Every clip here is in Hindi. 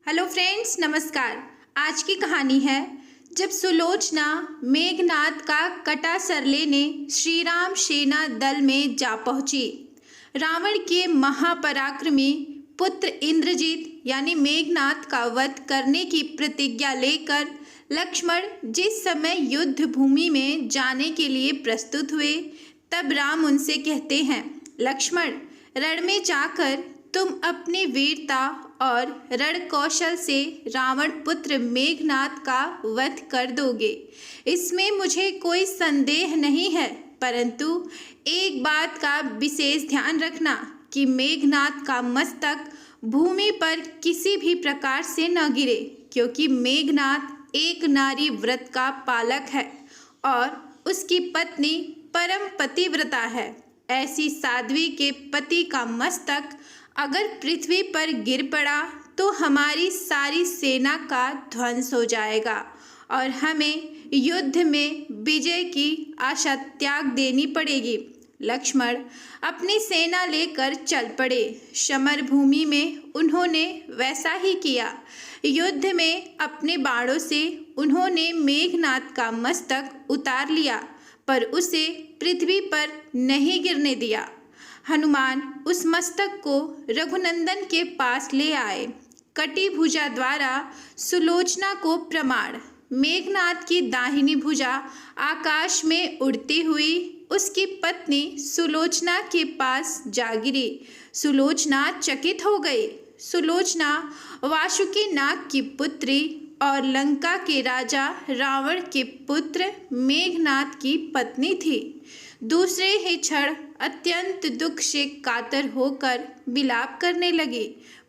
हेलो फ्रेंड्स, नमस्कार। आज की कहानी है जब सुलोचना मेघनाद का कटा सर लेने श्री राम सेना दल में जा पहुंची। रावण के महापराक्रमी पुत्र इंद्रजीत यानी मेघनाद का वध करने की प्रतिज्ञा लेकर लक्ष्मण जिस समय युद्ध भूमि में जाने के लिए प्रस्तुत हुए, तब राम उनसे कहते हैं, लक्ष्मण, रण में जाकर तुम अपनी वीरता और रण कौशल से रावण पुत्र मेघनाद का वध कर दोगे, इसमें मुझे कोई संदेह नहीं है। परंतु एक बात का विशेष ध्यान रखना कि मेघनाद का मस्तक भूमि पर किसी भी प्रकार से न गिरे, क्योंकि मेघनाद एक नारी व्रत का पालक है और उसकी पत्नी परम पतिव्रता है। ऐसी साध्वी के पति का मस्तक अगर पृथ्वी पर गिर पड़ा तो हमारी सारी सेना का ध्वंस हो जाएगा और हमें युद्ध में विजय की आशा त्याग देनी पड़ेगी। लक्ष्मण अपनी सेना लेकर चल पड़े। समर भूमि में उन्होंने वैसा ही किया। युद्ध में अपने बाणों से उन्होंने मेघनाद का मस्तक उतार लिया, पर उसे पृथ्वी पर नहीं गिरने दिया। हनुमान उस मस्तक को रघुनंदन के पास ले आए। कटी भुजा द्वारा सुलोचना को प्रमाण। मेघनाद की दाहिनी भुजा आकाश में उड़ती हुई उसकी पत्नी सुलोचना के पास जा गिरी। सुलोचना चकित हो गई। सुलोचना वासुकी नाग की पुत्री और लंका के राजा रावण के पुत्र मेघनाद की पत्नी थी। दूसरे ही क्षण अत्यंत दुख से कातर होकर विलाप करने लगी,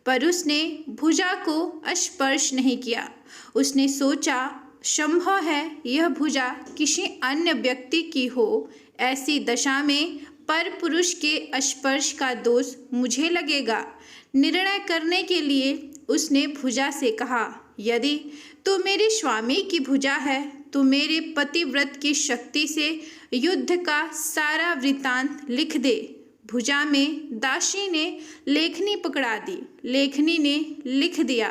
पर उसने भुजा को स्पर्श नहीं किया। उसने सोचा, संभव है यह भुजा किसी अन्य व्यक्ति की हो। ऐसी दशा में पर पुरुष के स्पर्श का दोष मुझे लगेगा। निर्णय करने के लिए उसने भुजा से कहा, यदि तू मेरे स्वामी की भुजा है तो मेरे पतिव्रत की शक्ति से युद्ध का सारा वृतांत लिख दे। भुजा में दासी ने लेखनी पकड़ा दी। लेखनी ने लिख दिया,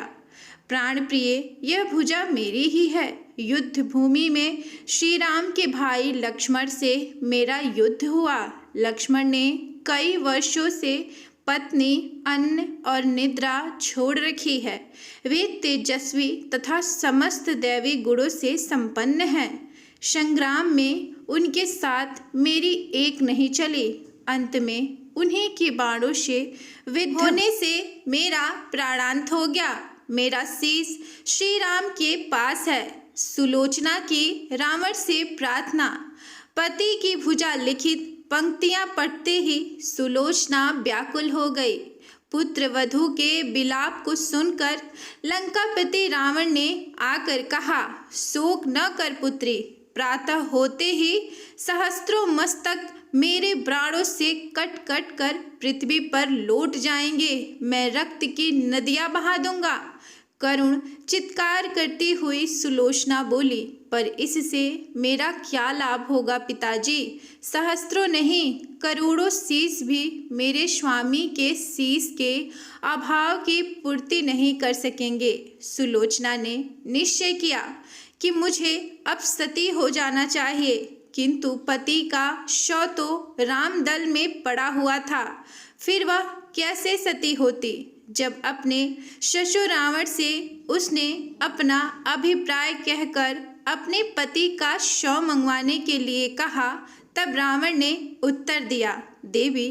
प्राण प्रिय, यह भुजा मेरी ही है। युद्ध भूमि में श्री राम के भाई लक्ष्मण से मेरा युद्ध हुआ। लक्ष्मण ने कई वर्षों से पत्नी, अन्न और निद्रा छोड़ रखी है। वे तेजस्वी तथा समस्त दैवी गुणों से संपन्न हैं। संग्राम में उनके साथ मेरी एक नहीं चली। अंत में उन्हीं के बाणों से विद्ध होने से मेरा प्राणांत हो गया। मेरा शीश श्री राम के पास है। सुलोचना की रावण से प्रार्थना। पति की भुजा लिखित पंक्तियां पढ़ते ही सुलोचना व्याकुल हो गई। पुत्र वधू के विलाप को सुनकर लंकापति रावण ने आकर कहा, शोक न कर पुत्री, प्रातः होते ही सहस्त्रों मस्तक मेरे बाणों से कट कट कर पृथ्वी पर लौट जाएंगे। मैं रक्त की नदियां बहा दूंगा। करुण चित्कार करती हुई सुलोचना बोली, पर इससे मेरा क्या लाभ होगा पिताजी? सहस्त्रों नहीं, करोड़ों शीश भी मेरे स्वामी के शीश के अभाव की पूर्ति नहीं कर सकेंगे। सुलोचना ने निश्चय किया कि मुझे अब सती हो जाना चाहिए, किंतु पति का शव तो राम दल में पड़ा हुआ था। फिर वह कैसे सती होती? जब अपने ससुर रावण से उसने अपना अभिप्राय कहकर अपने पति का शव मंगवाने के लिए कहा, तब रावण ने उत्तर दिया, देवी,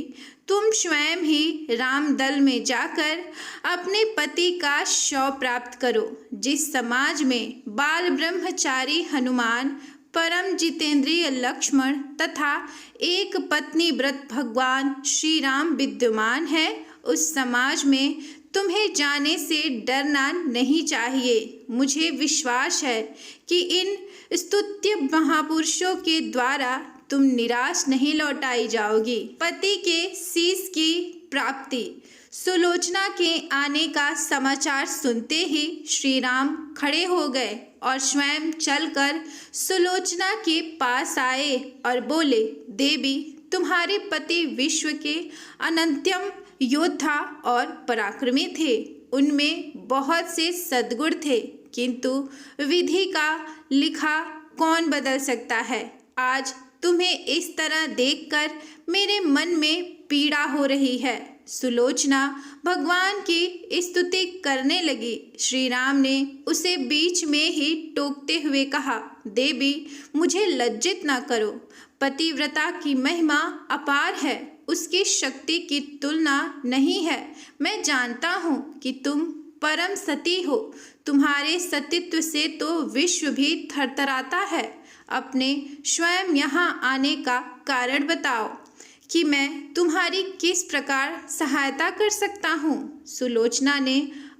तुम स्वयं ही राम दल में जाकर अपने पति का शव प्राप्त करो। जिस समाज में बाल ब्रह्मचारी हनुमान, परम जितेंद्रिय लक्ष्मण तथा एक पत्नी व्रत भगवान श्री राम विद्यमान है, उस समाज में तुम्हें जाने से डरना नहीं चाहिए। मुझे विश्वास है कि इन स्तुत्य महापुरुषों के द्वारा तुम निराश नहीं लौटाई जाओगी। पति के शीश की प्राप्ति। सुलोचना के आने का समाचार सुनते ही श्री राम खड़े हो गए और स्वयं चलकर सुलोचना के पास आए और बोले, देवी, तुम्हारे पति विश्व के अनंत्यम योद्धा और पराक्रमी थे। उनमें बहुत से सद्गुण थे, किंतु विधि का लिखा कौन बदल सकता है। आज तुम्हें इस तरह देखकर मेरे मन में पीड़ा हो रही है। सुलोचना भगवान की स्तुति करने लगी। श्री राम ने उसे बीच में ही टोकते हुए कहा, देवी, मुझे लज्जित न करो। पतिव्रता की महिमा अपार है, उसकी शक्ति की तुलना नहीं है। मैं जानता हूँ कि तुम परम सती हो। तुम्हारे सतीत्व से तो विश्व भी थरथराता है। अपने स्वयं यहाँ आने का कारण बताओ कि मैं तुम्हारी किस प्रकार सहायता कर सकता हूँ। सुलोचना ने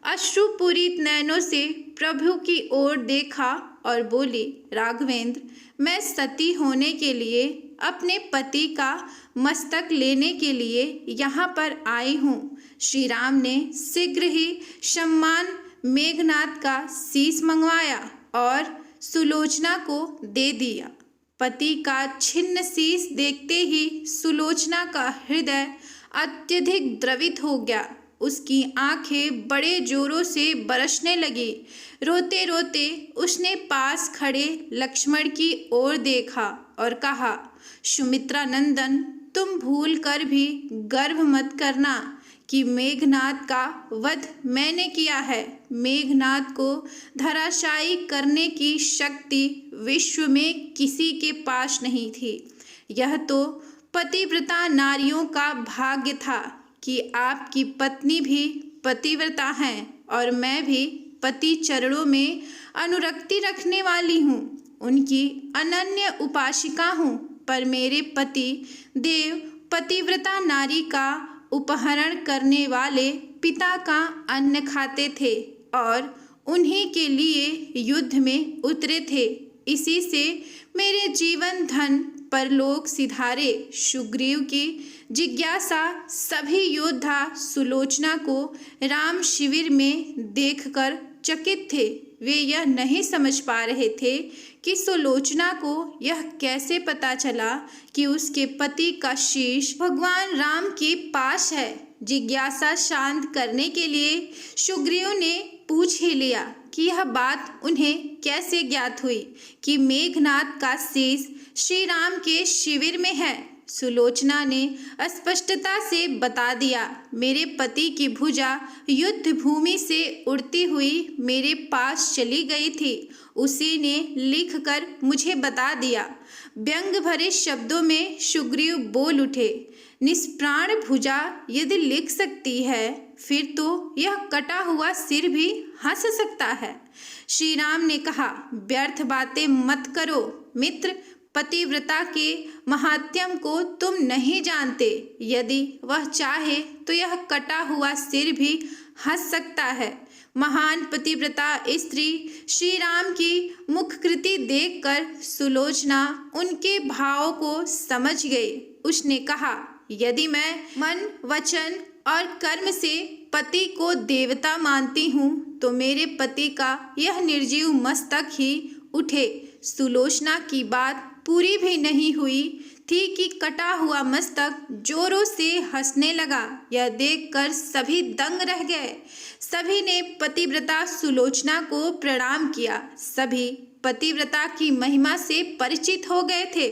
अश्रुपूरित नयनों से प्रभु की ओर देखा और बोली, राघवेंद्र, मैं सती होने के लिए, अपने पति का मस्तक लेने के लिए यहाँ पर आई हूँ। श्री राम ने शीघ्र ही सम्मान मेघनाद का शीश मंगवाया और सुलोचना को दे दिया। पति का छिन्न शीश देखते ही सुलोचना का हृदय अत्यधिक द्रवित हो गया। उसकी आंखें बड़े जोरों से बरसने लगी। रोते रोते उसने पास खड़े लक्ष्मण की ओर देखा और कहा, सुमित्रा नंदन, तुम भूल कर भी गर्व मत करना कि मेघनाद का वध मैंने किया है। मेघनाद को धराशायी करने की शक्ति विश्व में किसी के पास नहीं थी। यह तो पतिव्रता नारियों का भाग्य था कि आपकी पत्नी भी पतिव्रता हैं और मैं भी पति चरणों में अनुरक्ति रखने वाली हूँ, उनकी अनन्य उपासिका हूँ। पर मेरे पति देव पतिव्रता नारी का उपहरण करने वाले पिता का अन्न खाते थे और उन्हीं के लिए युद्ध में उतरे थे। इसी से मेरे जीवन धन परलोक सिधारे। सुग्रीव की जिज्ञासा सभी योद्धा सुलोचना को राम शिविर में देखकर चकित थे। वे यह नहीं समझ पा रहे थे कि सुलोचना को यह कैसे पता चला कि उसके पति का शीश भगवान राम के पास है। जिज्ञासा शांत करने के लिए सुग्रीव ने पूछ ही लिया कि यह बात उन्हें कैसे ज्ञात हुई कि मेघनाद का शीश श्री राम के शिविर में है। सुलोचना ने स्पष्टता से बता दिया, मेरे पति की भुजा युद्ध भूमि से उड़ती हुई मेरे पास चली गई थी। उसी ने लिखकर मुझे बता दिया। व्यंग भरे शब्दों में सुग्रीव बोल उठे, निष्प्राण भुजा यदि लिख सकती है, फिर तो यह कटा हुआ सिर भी हंस सकता है। श्री राम ने कहा, व्यर्थ बातें मत करो मित्र। पतिव्रता के महात्म्य को तुम नहीं जानते। यदि वह चाहे तो यह कटा हुआ सिर भी हंस सकता है। महान पतिव्रता स्त्री श्री राम की मुखकृति देखकर सुलोचना उनके भाव को समझ गई। उसने कहा, यदि मैं मन, वचन और कर्म से पति को देवता मानती हूँ तो मेरे पति का यह निर्जीव मस्तक ही उठे। सुलोचना की बात पूरी भी नहीं हुई थी कि कटा हुआ मस्तक जोरों से हंसने लगा। यह देखकर सभी दंग रह गए। सभी ने पतिव्रता सुलोचना को प्रणाम किया। सभी पतिव्रता की महिमा से परिचित हो गए थे।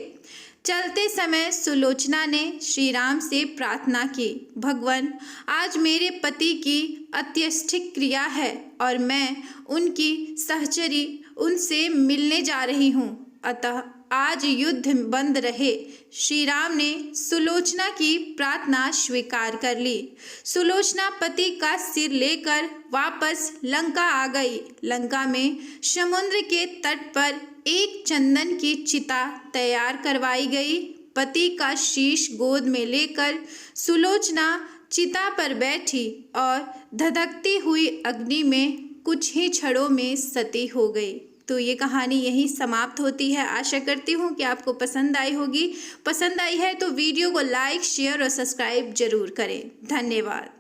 चलते समय सुलोचना ने श्री राम से प्रार्थना की, भगवान, आज मेरे पति की अंत्येष्टि क्रिया है और मैं उनकी सहचरी उनसे मिलने जा रही हूँ, अतः आज युद्ध बंद रहे। श्री राम ने सुलोचना की प्रार्थना स्वीकार कर ली। सुलोचना पति का सिर लेकर वापस लंका आ गई। लंका में समुद्र के तट पर एक चंदन की चिता तैयार करवाई गई। पति का शीश गोद में लेकर सुलोचना चिता पर बैठी और धधकती हुई अग्नि में कुछ ही क्षणों में सती हो गई। तो ये कहानी यहीं समाप्त होती है। आशा करती हूँ कि आपको पसंद आई होगी। पसंद आई है तो वीडियो को लाइक, शेयर और सब्सक्राइब जरूर करें। धन्यवाद।